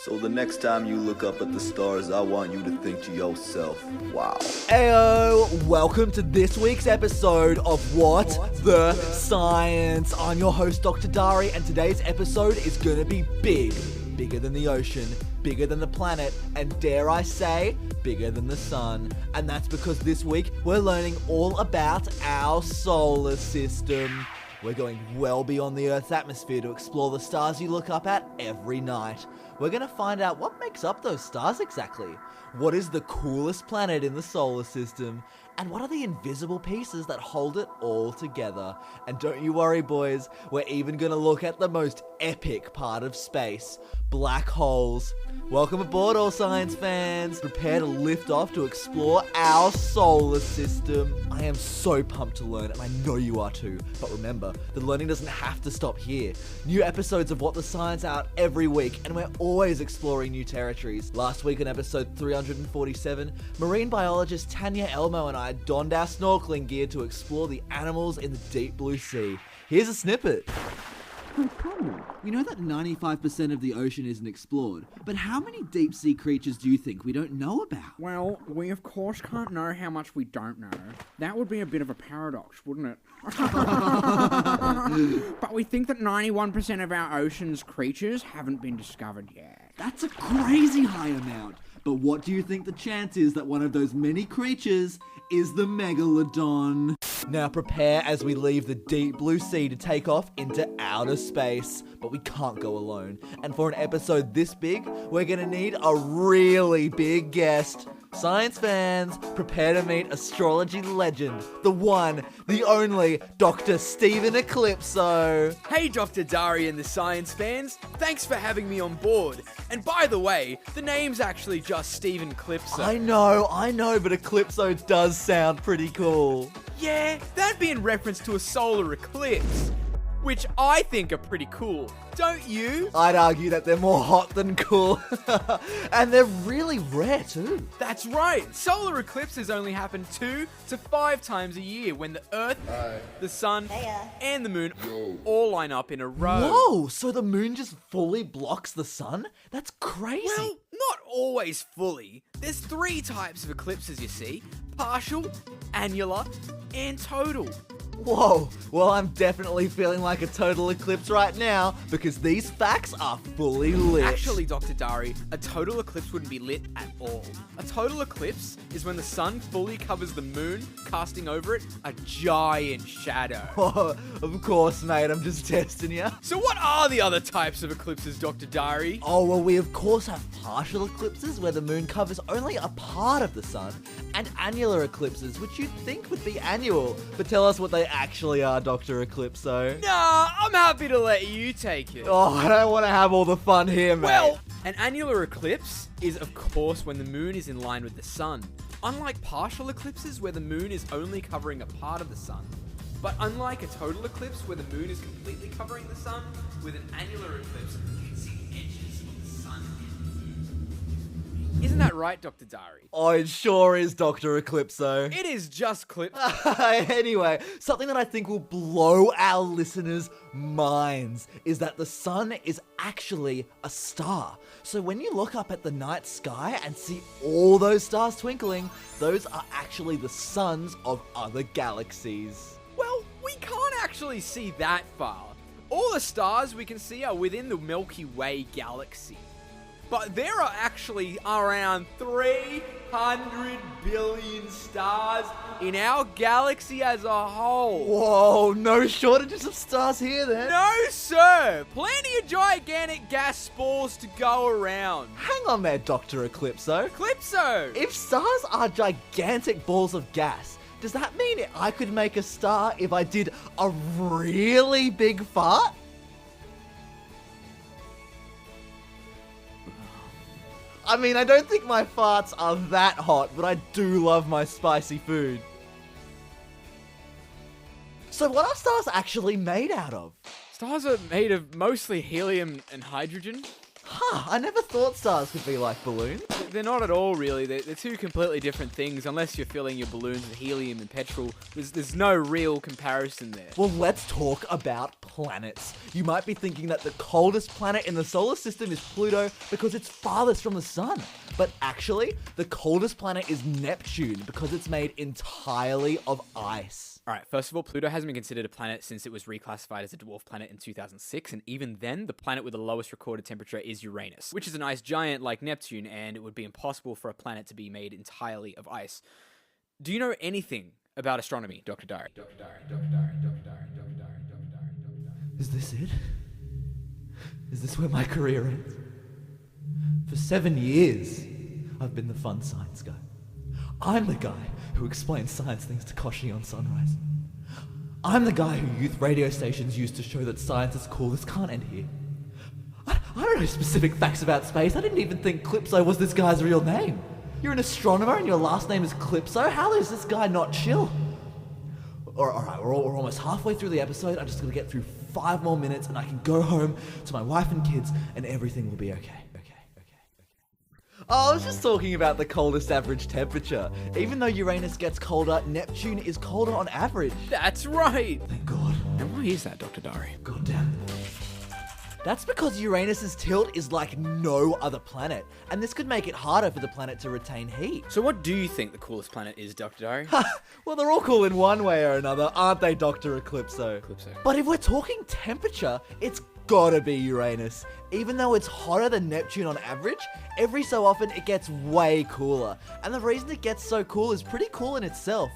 So the next time you look up at the stars, I want you to think to yourself, wow. Heyo, welcome to this week's episode of What the Science. I'm your host, Dr. Dari, and today's episode is gonna be big. Bigger than the ocean, bigger than the planet, and dare I say, bigger than the sun. And that's because this week we're learning all about our solar system. We're going well beyond the Earth's atmosphere to explore the stars you look up at every night. We're going to find out what makes up those stars exactly. What is the coolest planet in the solar system? And what are the invisible pieces that hold it all together? And don't you worry, boys, we're even going to look at the most epic part of space, black holes. Welcome aboard, all science fans. Prepare to lift off to explore our solar system. I am so pumped to learn, and I know you are too. But remember, the learning doesn't have to stop here. New episodes of What the Science are out every week, and we're always exploring new territories. Last week in episode 347, marine biologist Tanya Elmo and I donned our snorkeling gear to explore the animals in the deep blue sea. Here's a snippet. We know that 95% of the ocean isn't explored, but how many deep sea creatures do you think we don't know about? Well, we of course can't know how much we don't know. That would be a bit of a paradox, wouldn't it? But we think that 91% of our ocean's creatures haven't been discovered yet. That's a crazy high amount. But what do you think the chance is that one of those many creatures is the megalodon? Now prepare as we leave the deep blue sea to take off into outer space. But we can't go alone. And for an episode this big, we're gonna need a really big guest. Science fans, prepare to meet astrology legend, the one, the only, Dr. Stephen Eclipso. Hey Dr. Dari and the science fans, thanks for having me on board. And by the way, the name's actually just Stephen Eclipso. I know, but Eclipso does sound pretty cool. Yeah, that'd be in reference to a solar eclipse, which I think are pretty cool, don't you? I'd argue that they're more hot than cool. And they're really rare too. That's right, solar eclipses only happen 2 to 5 times a year when the Earth, the Sun, and the Moon all line up in a row. Whoa, so the moon just fully blocks the sun? That's crazy. Well, not always fully. There's 3 types of eclipses, you see. Partial, annular, and total. Whoa, well I'm definitely feeling like a total eclipse right now because these facts are fully lit. Actually, Dr. Dari, a total eclipse wouldn't be lit at all. A total eclipse is when the sun fully covers the moon, casting over it a giant shadow. Oh, of course, mate, I'm just testing you. So what are the other types of eclipses, Dr. Dari? Oh, well, we of course have partial eclipses where the moon covers only a part of the sun, and annular eclipses, which you'd think would be annual. But tell us what they actually are, Dr. Eclipso. Nah, I'm happy to let you take it. Oh, I don't want to have all the fun here, mate. Well, an annular eclipse is, of course, when the moon is in line with the sun. Unlike partial eclipses, where the moon is only covering a part of the sun. But unlike a total eclipse, where the moon is completely covering the sun, with an annular eclipse, you can see the edges of the sun and moon. Isn't that right, Dr. Dari? Oh, it sure is, Dr. Eclipso. It is just clips. Anyway, something that I think will blow our listeners' minds is that the sun is actually a star. So when you look up at the night sky and see all those stars twinkling, those are actually the suns of other galaxies. Well, we can't actually see that far. All the stars we can see are within the Milky Way galaxy. But there are actually around 300 billion stars in our galaxy as a whole. Whoa, no shortages of stars here then. No, sir! Plenty of gigantic gas spores to go around. Hang on there, Dr. Eclipso. Eclipso! If stars are gigantic balls of gas, does that mean I could make a star if I did a really big fart? I mean, I don't think my farts are that hot, but I do love my spicy food. So what are stars actually made out of? Stars are made of mostly helium and hydrogen. I never thought stars could be like balloons. They're not at all, really. They're two completely different things. Unless you're filling your balloons with helium and petrol, there's no real comparison there. Well, let's talk about planets. You might be thinking that the coldest planet in the solar system is Pluto because it's farthest from the sun. But actually, the coldest planet is Neptune because it's made entirely of ice. Alright, first of all, Pluto hasn't been considered a planet since it was reclassified as a dwarf planet in 2006, and even then, the planet with the lowest recorded temperature is Uranus, which is an ice giant like Neptune, and it would be impossible for a planet to be made entirely of ice. Do you know anything about astronomy, Dr. Dari? Is this it? Is this where my career ends? For 7 years, I've been the fun science guy. I'm the guy who explains science things to Koshi on Sunrise. I'm the guy who youth radio stations use to show that science is cool. This can't end here. I don't know specific facts about space. I didn't even think Calypso was this guy's real name. You're an astronomer and your last name is Calypso? How is this guy not chill? Alright, we're almost halfway through the episode. I'm just gonna get through 5 more minutes and I can go home to my wife and kids and everything will be okay. Oh, I was just talking about the coldest average temperature. Even though Uranus gets colder, Neptune is colder on average. That's right! Thank God. And why is that, Dr. Dari? God damn. That's because Uranus's tilt is like no other planet, and this could make it harder for the planet to retain heat. So what do you think the coolest planet is, Dr. Dari? Well, they're all cool in one way or another, aren't they, Dr. Eclipso? But if we're talking temperature, it's gotta be Uranus. Even though it's hotter than Neptune on average, every so often it gets way cooler. And the reason it gets so cool is pretty cool in itself.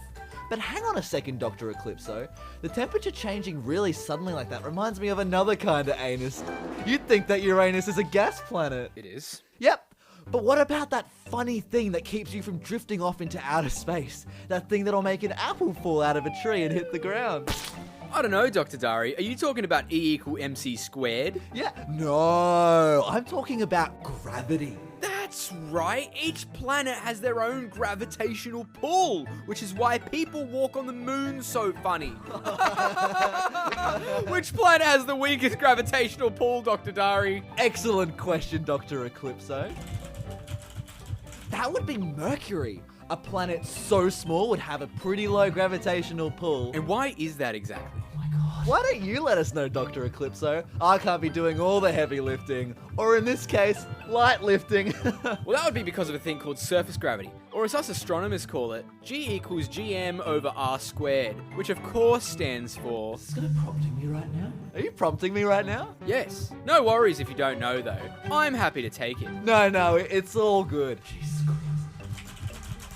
But hang on a second, Dr. Eclipso. The temperature changing really suddenly like that reminds me of another kind of anus. You'd think that Uranus is a gas planet. It is. Yep. But what about that funny thing that keeps you from drifting off into outer space? That thing that'll make an apple fall out of a tree and hit the ground? I don't know, Dr. Dari. Are you talking about E=mc²? Yeah. No, I'm talking about gravity. That's right. Each planet has their own gravitational pull, which is why people walk on the moon so funny. Which planet has the weakest gravitational pull, Dr. Dari? Excellent question, Dr. Eclipso. That would be Mercury. A planet so small would have a pretty low gravitational pull. And why is that exactly? Oh my God. Why don't you let us know, Dr. Eclipso? I can't be doing all the heavy lifting. Or in this case, light lifting. Well, that would be because of a thing called surface gravity. Or as us astronomers call it, G=gm/r², which of course stands for... Is this guy prompting me right now? Are you prompting me right now? Yes. No worries if you don't know, though. I'm happy to take it. No, it's all good. Jesus Christ.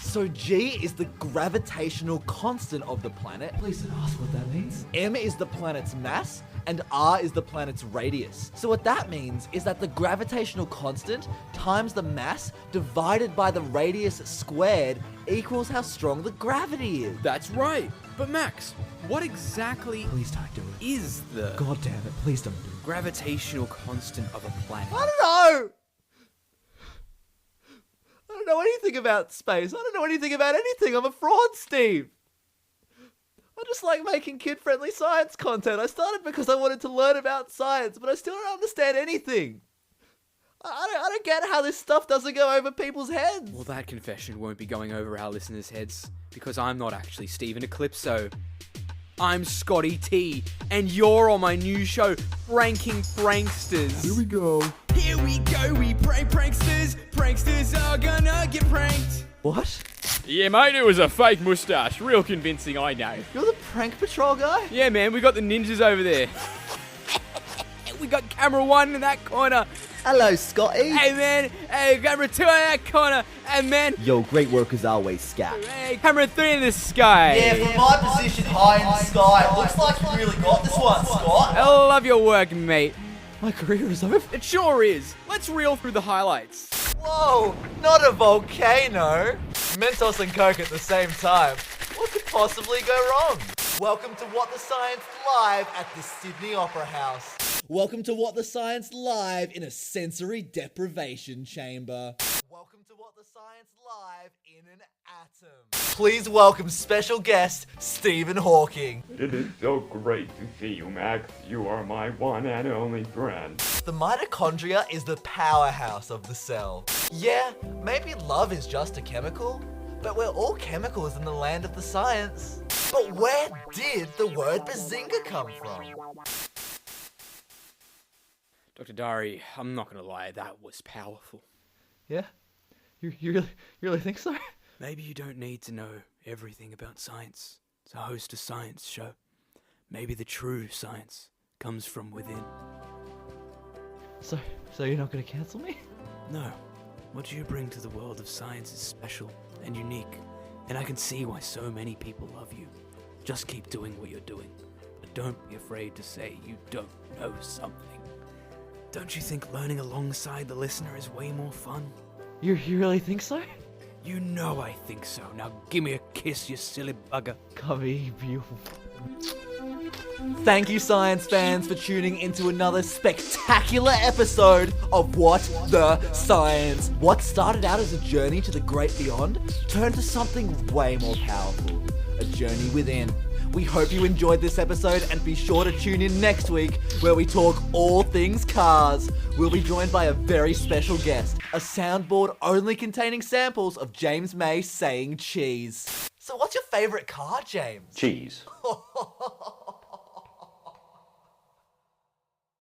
So G is the gravitational constant of the planet. Please don't ask what that means. M is the planet's mass, and R is the planet's radius. So what that means is that the gravitational constant times the mass divided by the radius squared equals how strong the gravity is. That's right. But Max, what exactly Please don't do it. is the God damn it, please don't do it. gravitational constant of a planet? I don't know! I don't know anything about space. I don't know anything about anything. I'm a fraud, Steve. I just like making kid-friendly science content. I started because I wanted to learn about science, but I still don't understand anything. I don't get how this stuff doesn't go over people's heads. Well, that confession won't be going over our listeners' heads, because I'm not actually Stephen Eclipso. I'm Scotty T, and you're on my new show, Pranking Pranksters. Here we go. Here we go, we prank pranksters. Pranksters are gonna get pranked. What? Yeah, mate, it was a fake moustache. Real convincing, I know. You're the prank patrol guy? Yeah, man, we got the ninjas over there. We got camera 1 in that corner. Hello, Scotty. Hey, man. Hey, camera 2 in that corner. And, man, Yo, great work as always, Scat. hey, camera 3 in the sky. Yeah, from my position high in the sky, it looks like you really got this one, Scott. I love your work, mate. My career is over. It sure is. Let's reel through the highlights. Whoa, not a volcano. Mentos and Coke at the same time. What could possibly go wrong? Welcome to What the Science Live at the Sydney Opera House. Welcome to What the Science Live in a sensory deprivation chamber. Welcome to What the Science live in an atom. Please welcome special guest, Stephen Hawking. It is so great to see you, Max. You are my one and only friend. The mitochondria is the powerhouse of the cell. Yeah, maybe love is just a chemical, but we're all chemicals in the land of the science. But where did the word bazinga come from? Dr. Dari, I'm not gonna lie, that was powerful. Yeah? You really think so? Maybe you don't need to know everything about science to host a science show. Maybe the true science comes from within. So you're not gonna cancel me? No, what you bring to the world of science is special and unique, and I can see why so many people love you. Just keep doing what you're doing, but don't be afraid to say you don't know something. Don't you think learning alongside the listener is way more fun? You really think so? You know I think so. Now give me a kiss, you silly bugger. Cubby, beautiful. Thank you, science fans, for tuning into another spectacular episode of What the Science. What started out as a journey to the great beyond turned to something way more powerful, a journey within. We hope you enjoyed this episode and be sure to tune in next week where we talk all things cars. We'll be joined by a very special guest, a soundboard only containing samples of James May saying cheese. So what's your favourite car, James? Cheese.